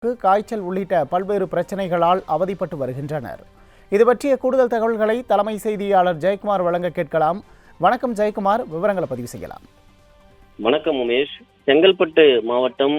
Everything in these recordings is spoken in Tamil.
காய்ச்சல் உள்ளிட்ட பல்வேறு பிரச்சனைகளால் அவதிப்பட்டு வருகின்றனர். இது பற்றிய கூடுதல் தகவல்களை தலைமை செய்தியாளர் ஜெயக்குமார் வழங்க கேட்கலாம். வணக்கம் ஜெயக்குமார், விவரங்களை பதிவு செய்யலாம். வணக்கம் உமேஷ். செங்கல்பட்டு மாவட்டம்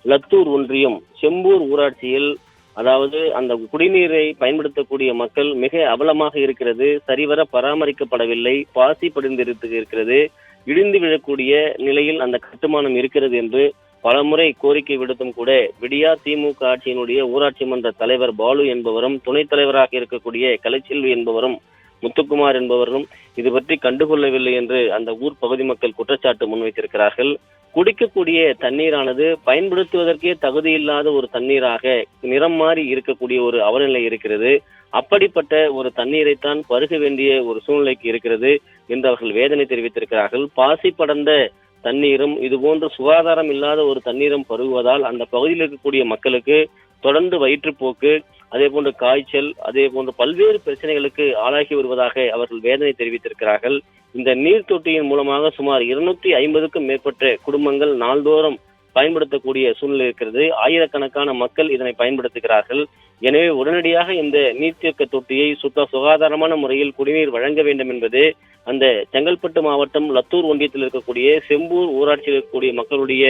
லத்தூர் ஒன்றியம் செம்பூர் ஊராட்சியில் அதாவது அந்த குடிநீரை பயன்படுத்தக்கூடிய மக்கள் மிக அவலமாக இருக்கிறது. சரிவர பராமரிக்கப்படவில்லை, பாசி படிந்திருக்கிறது, இடிந்து விழக்கூடிய நிலையில் அந்த கட்டுமானம் இருக்கிறது என்று பலமுறை கோரிக்கை விடுத்தும் கூட விடியா திமுக ஆட்சியினுடைய ஊராட்சி மன்ற தலைவர் பாலு என்பவரும், துணைத் தலைவராக இருக்கக்கூடிய கலைச்செல்வி என்பவரும், முத்துக்குமார் என்பவரும் இது பற்றி கண்டுகொள்ளவில்லை என்று அந்த ஊர் பகுதி மக்கள் குற்றச்சாட்டு முன்வைத்திருக்கிறார்கள். குடிக்கக்கூடிய தண்ணீரானது பயன்படுத்துவதற்கே தகுதியில்லாத ஒரு தண்ணீராக நிறம் மாறி இருக்கக்கூடிய ஒரு அவலநிலை இருக்கிறது. அப்படிப்பட்ட ஒரு தண்ணீரைத்தான் பருக வேண்டிய ஒரு சூழ்நிலைக்கு இருக்கிறது என்று அவர்கள் வேதனை தெரிவித்திருக்கிறார்கள். பாசி படர்ந்த தண்ணீரும் இதுபோன்று சுகாதாரம் இல்லாத ஒரு தண்ணீரும் பருகுவதால் அந்த பகுதியில் இருக்கக்கூடிய மக்களுக்கு தொடர்ந்து வயிற்றுப்போக்கு, அதே போன்று காய்ச்சல், அதே போன்று பல்வேறு பிரச்சனைகளுக்கு ஆளாகி வருவதாக அவர்கள் வேதனை தெரிவித்திருக்கிறார்கள். இந்த நீர் தொட்டியின் மூலமாக சுமார் 250க்கும் மேற்பட்ட குடும்பங்கள் நாள்தோறும் பயன்படுத்தக்கூடிய சூழ்நிலை இருக்கிறது. ஆயிரக்கணக்கான மக்கள் இதனை பயன்படுத்துகிறார்கள். எனவே உடனடியாக இந்த நீர்த்தேக்க தொட்டியை சுகாதாரமான முறையில் குடிநீர் வழங்க வேண்டும் என்பது அந்த செங்கல்பட்டு மாவட்டம் லத்தூர் ஒன்றியத்தில் இருக்கக்கூடிய செம்பூர் ஊராட்சியில் இருக்கக்கூடிய மக்களுடைய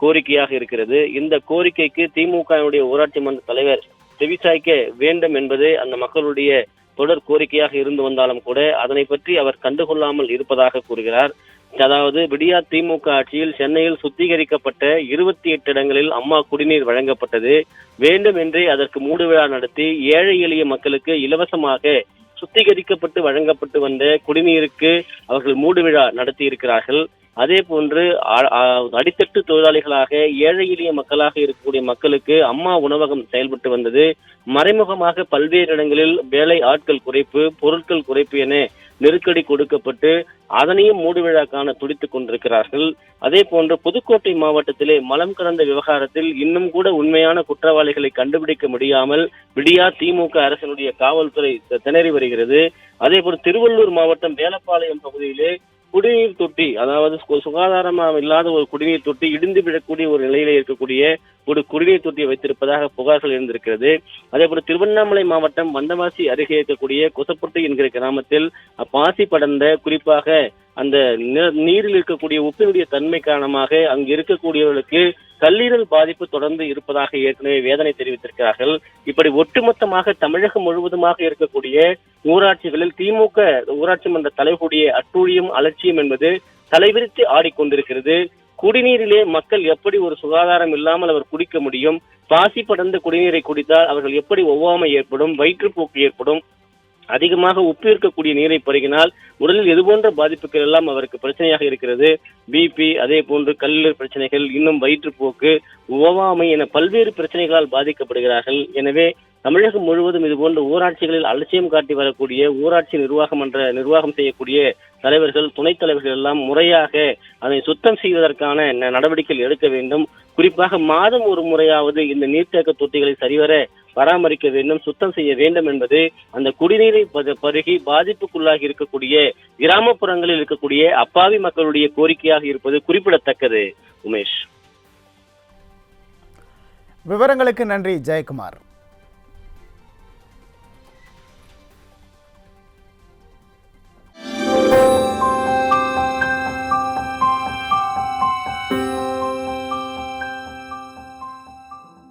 கோரிக்கையாக இருக்கிறது. இந்த கோரிக்கைக்கு திமுகவுடைய ஊராட்சி மன்ற தலைவர் செவிசாய்க்க வேண்டும் என்பது அந்த மக்களுடைய தொடர் கோரிக்கையாக இருந்து வந்தாலும் கூட அதனை பற்றி அவர் கண்டுகொள்ளாமல் இருப்பதாக கூறுகிறார். அதாவது விடியா திமுக ஆட்சியில் சென்னையில் சுத்திகரிக்கப்பட்ட 28 இடங்களில் அம்மா குடிநீர் வழங்கப்பட்டது. வேண்டும் என்றே அதற்கு மூடு விழா நடத்தி ஏழை எளிய மக்களுக்கு இலவசமாக சுத்திகரிக்கப்பட்டு வழங்கப்பட்டு வந்த குடிநீருக்கு அவர்கள் மூடு விழா நடத்தி இருக்கிறார்கள். அதே போன்று அடித்தட்டு தொழிலாளிகளாக ஏழை எளிய மக்களாக இருக்கக்கூடிய மக்களுக்கு அம்மா உணவகம் செயல்பட்டு வந்தது. மறைமுகமாக பல்வேறு இடங்களில் வேலை ஆட்கள் குறைப்பு, பொருட்கள் குறைப்பு என நெருக்கடி கொடுக்கப்பட்டு அதனையும் மூடு விழா காண துடித்துக் கொண்டிருக்கிறார்கள். அதே போன்று புதுக்கோட்டை மாவட்டத்திலே மலம் கடந்த விவகாரத்தில் இன்னும் கூட உண்மையான குற்றவாளிகளை கண்டுபிடிக்க முடியாமல் விடியா திமுக அரசினுடைய காவல்துறை திணறி வருகிறது. அதே போல் திருவள்ளூர் மாவட்டம் வேலப்பாளையம் பகுதியிலே குடிநீர் தொட்டி, அதாவது சுகாதாரமாக இல்லாத ஒரு குடிநீர் தொட்டி இடிந்து விழக்கூடிய ஒரு நிலையில இருக்கக்கூடிய ஒரு குடிநீர் தொட்டியை வைத்திருப்பதாக புகார்கள் இருந்திருக்கிறது. அதே போல திருவண்ணாமலை மாவட்டம் வந்தவாசி அருகே இருக்கக்கூடிய கொசப்பட்டு என்கிற கிராமத்தில் பாசி படர்ந்த, குறிப்பாக அந்த நீரில் இருக்கக்கூடிய உப்பினுடைய தன்மை காரணமாக அங்கு இருக்கக்கூடியவர்களுக்கு கல்லீரல் பாதிப்பு தொடர்ந்து இருப்பதாக ஏற்கனவே வேதனை தெரிவித்திருக்கிறார்கள். இப்படி ஒட்டுமொத்தமாக தமிழகம் முழுவதுமாக இருக்கக்கூடிய ஊராட்சிகளில் திமுக ஊராட்சி மன்ற தலைவருடைய அட்டூழியம், அலட்சியம் என்பது தலைவிரித்து ஆடிக்கொண்டிருக்கிறது. குடிநீரிலே மக்கள் எப்படி ஒரு சுகாதாரம் இல்லாமல் அவர் குடிக்க முடியும்? பாசி படர்ந்த குடிநீரை குடித்தால் அவர்கள் எப்படி ஒவ்வாமை ஏற்படும், வயிற்றுப்போக்கு ஏற்படும். அதிகமாக உப்பு இருக்கக்கூடிய நீரை பருகினால் உடலில் எது போன்ற பாதிப்புகள் எல்லாம் அவருக்கு பிரச்சனையாக இருக்கிறது. பிபி, அதே போன்று கல்லீரல் பிரச்சனைகள், இன்னும் வயிற்றுப்போக்கு, ஒவ்வாமை என பல்வேறு பிரச்சனைகளால் பாதிக்கப்படுகிறார்கள். எனவே தமிழகம் முழுவதும் இதுபோன்ற ஊராட்சிகளில் அலட்சியம் காட்டி வரக்கூடிய ஊராட்சி நிர்வாகம் செய்யக்கூடிய தலைவர்கள், துணைத் தலைவர்கள் எல்லாம் முறையாக அதை சுத்தம் செய்வதற்கான நடவடிக்கைகள் எடுக்க வேண்டும். குறிப்பாக மாதம் ஒரு முறையாவது இந்த நீர்த்தேக்க தொட்டிகளை சரிவர பராமரிக்க வேண்டும், சுத்தம் செய்ய வேண்டும் என்பது அந்த குடிநீரை பருகி பாதிப்புக்குள்ளாகி இருக்கக்கூடிய கிராமப்புறங்களில் இருக்கக்கூடிய அப்பாவி மக்களுடைய கோரிக்கையாக இருப்பது குறிப்பிடத்தக்கது. உமேஷ், விவரங்களுக்கு நன்றி ஜெயக்குமார்.